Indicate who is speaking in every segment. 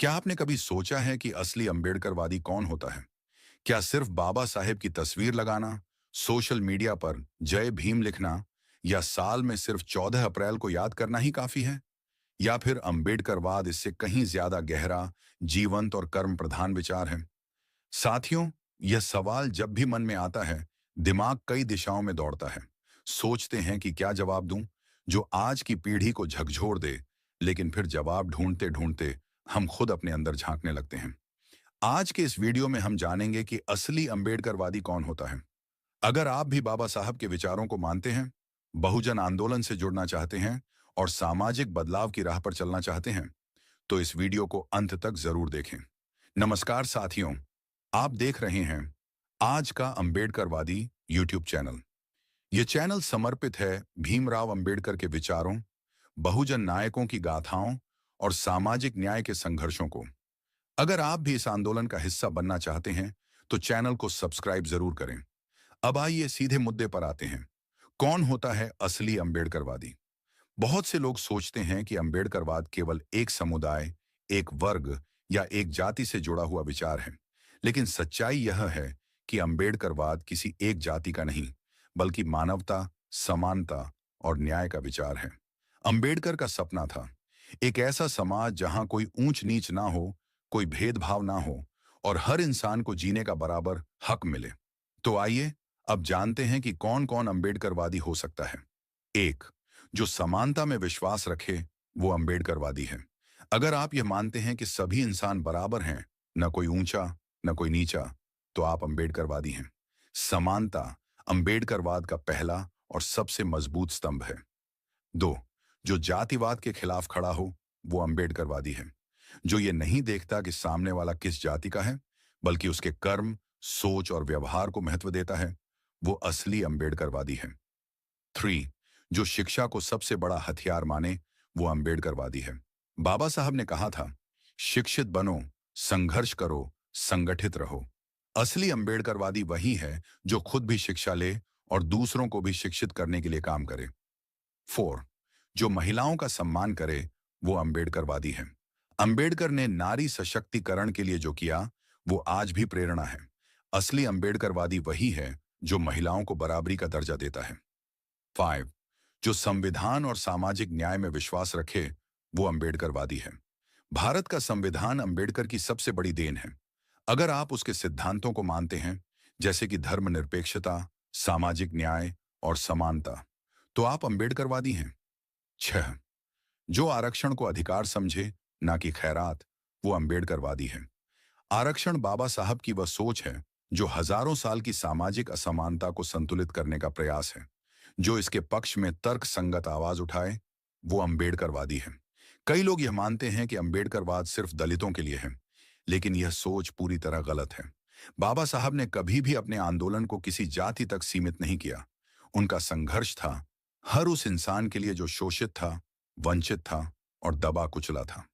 Speaker 1: क्या आपने कभी सोचा है कि असली अंबेडकरवादी कौन होता है? क्या सिर्फ बाबा साहेब की तस्वीर लगाना, सोशल मीडिया पर जय भीम लिखना या साल में सिर्फ 14 अप्रैल को याद करना ही काफी है? या फिर अंबेडकरवाद इससे कहीं ज्यादा गहरा, जीवंत और कर्म प्रधान विचार है? साथियों, यह सवाल जब भी मन में आता है, दिमाग कई दिशाओं में दौड़ता है। सोचते हैं कि क्या जवाब दूं, जो आज की पीढ़ी को झकझोर दे, लेकिन फिर जवाब ढूंढते ढूंढते हम खुद अपने अंदर झांकने लगते हैं। आज के इस वीडियो में हम जानेंगे कि असली अंबेडकरवादी कौन होता है। अगर आप भी बाबा साहब के विचारों को मानते हैं, बहुजन आंदोलन से जुड़ना चाहते हैं और सामाजिक बदलाव की राह पर चलना चाहते हैं, तो इस वीडियो को अंत तक जरूर देखें। नमस्कार साथियों, आप देख रहे हैं आज का अंबेडकरवादी यूट्यूब चैनल। ये चैनल समर्पित है भीमराव अंबेडकर के विचारों, बहुजन नायकों की गाथाओं और सामाजिक न्याय के संघर्षों को। अगर आप भी इस आंदोलन का हिस्सा बनना चाहते हैं, तो चैनल को सब्सक्राइब जरूर करें। अब आइए सीधे मुद्दे पर आते हैं। कौन होता है असली अंबेडकरवादी? बहुत से लोग सोचते हैं कि अंबेडकरवाद केवल एक समुदाय, एक वर्ग या एक जाति से जुड़ा हुआ विचार है। लेकिन सच्चाई यह है कि अंबेडकरवाद किसी एक जाति का नहीं, बल्कि मानवता, समानता और न्याय का विचार है। अंबेडकर का सपना था एक ऐसा समाज जहां कोई ऊंच नीच ना हो, कोई भेदभाव ना हो और हर इंसान को जीने का बराबर हक मिले। तो आइए अब जानते हैं कि कौन कौन अंबेडकरवादी हो सकता है। एक, जो समानता में विश्वास रखे, वो अंबेडकरवादी है। अगर आप यह मानते हैं कि सभी इंसान बराबर हैं, न कोई ऊंचा न कोई नीचा, तो आप अंबेडकरवादी हैं। समानता अंबेडकरवाद का पहला और सबसे मजबूत स्तंभ है। दो, जो जातिवाद के खिलाफ खड़ा हो, वो अंबेडकरवादी है। जो ये नहीं देखता कि सामने वाला किस जाति का है, बल्कि उसके कर्म, सोच और व्यवहार को महत्व देता है, वो असली अंबेडकरवादी है। थ्री, जो शिक्षा को सबसे बड़ा हथियार माने, वो अंबेडकरवादी है। बाबा साहब ने कहा था, शिक्षित बनो, संघर्ष करो, संगठित रहो। असली अंबेडकरवादी वही है जो खुद भी शिक्षा ले और दूसरों को भी शिक्षित करने के लिए काम करे। फोर, जो महिलाओं का सम्मान करे, वो अंबेडकरवादी है। अंबेडकर ने नारी सशक्तिकरण के लिए जो किया, वो आज भी प्रेरणा है। असली अंबेडकरवादी वही है जो महिलाओं को बराबरी का दर्जा देता है। फाइव, जो संविधान और सामाजिक न्याय में विश्वास रखे, वो अंबेडकरवादी है। भारत का संविधान अंबेडकर की सबसे बड़ी देन है। अगर आप उसके सिद्धांतों को मानते हैं, जैसे कि धर्मनिरपेक्षता, सामाजिक न्याय और समानता, तो आप अंबेडकरवादी हैं। छह, जो आरक्षण को अधिकार समझे, ना कि खैरात, वो अंबेडकरवादी है। आरक्षण बाबा साहब की वह सोच है जो हजारों साल की सामाजिक असमानता को संतुलित करने का प्रयास है। जो इसके पक्ष में तर्क संगत आवाज उठाए, वो अंबेडकरवादी है। कई लोग यह मानते हैं कि अंबेडकरवाद सिर्फ दलितों के लिए है, लेकिन यह सोच पूरी तरह गलत है। बाबा साहब ने कभी भी अपने आंदोलन को किसी जाति तक सीमित नहीं किया। उनका संघर्ष था हर उस इंसान के लिए जो शोषित था, वंचित था और दबा कुचला था।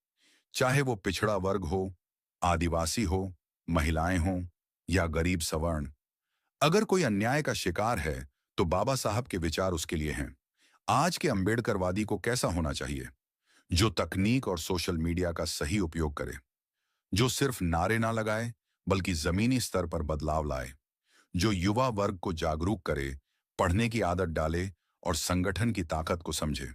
Speaker 1: चाहे वो पिछड़ा वर्ग हो, आदिवासी हो, महिलाएं हों या गरीब सवर्ण। अगर कोई अन्याय का शिकार है, तो बाबा साहब के विचार उसके लिए हैं। आज के अंबेडकरवादी को कैसा होना चाहिए? जो तकनीक और सोशल मीडिया का सही उपयोग करे, जो सिर्फ नारे ना लगाए, बल्कि जमीनी स्तर पर बदलाव लाए, जो युवा वर्ग को जागरूक करे, पढ़ने की आदत डाले और संगठन की ताकत को समझे,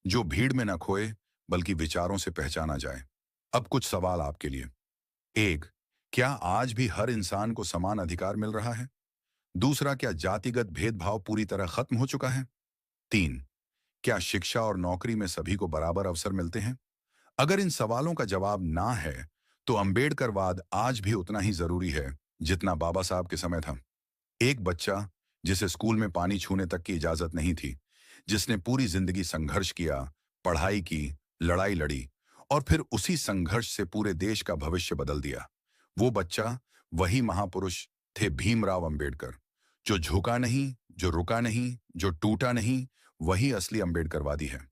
Speaker 1: जो भीड़ में न खोए, बल्कि विचारों से पहचाना जाए। अब कुछ सवाल आपके लिए। एक, क्या आज भी हर इंसान को समान अधिकार मिल रहा है? दूसरा, क्या जातिगत भेदभाव पूरी तरह खत्म हो चुका है? तीन, क्या शिक्षा और नौकरी में सभी को बराबर अवसर मिलते हैं? अगर इन सवालों का जवाब ना है, तो अंबेडकरवाद आज भी उतना ही जरूरी है जितना बाबा साहब के समय था। एक बच्चा जिसे स्कूल में पानी छूने तक की इजाजत नहीं थी, जिसने पूरी जिंदगी संघर्ष किया, पढ़ाई की, लड़ाई लड़ी और फिर उसी संघर्ष से पूरे देश का भविष्य बदल दिया। वो बच्चा, वही महापुरुष थे भीमराव अंबेडकर। जो झुका नहीं, जो रुका नहीं, जो टूटा नहीं, वही असली अंबेडकरवादी है।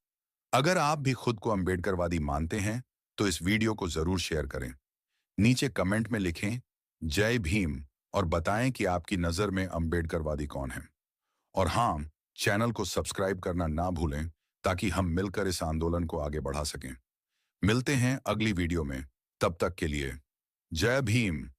Speaker 1: अगर आप भी खुद को अंबेडकरवादी मानते हैं, तो इस वीडियो को जरूर शेयर करें। नीचे कमेंट में लिखें जय भीम और बताएं कि आपकी नजर में अंबेडकरवादी कौन है। और हाँ, चैनल को सब्सक्राइब करना ना भूलें, ताकि हम मिलकर इस आंदोलन को आगे बढ़ा सकें। मिलते हैं अगली वीडियो में। तब तक के लिए जय भीम।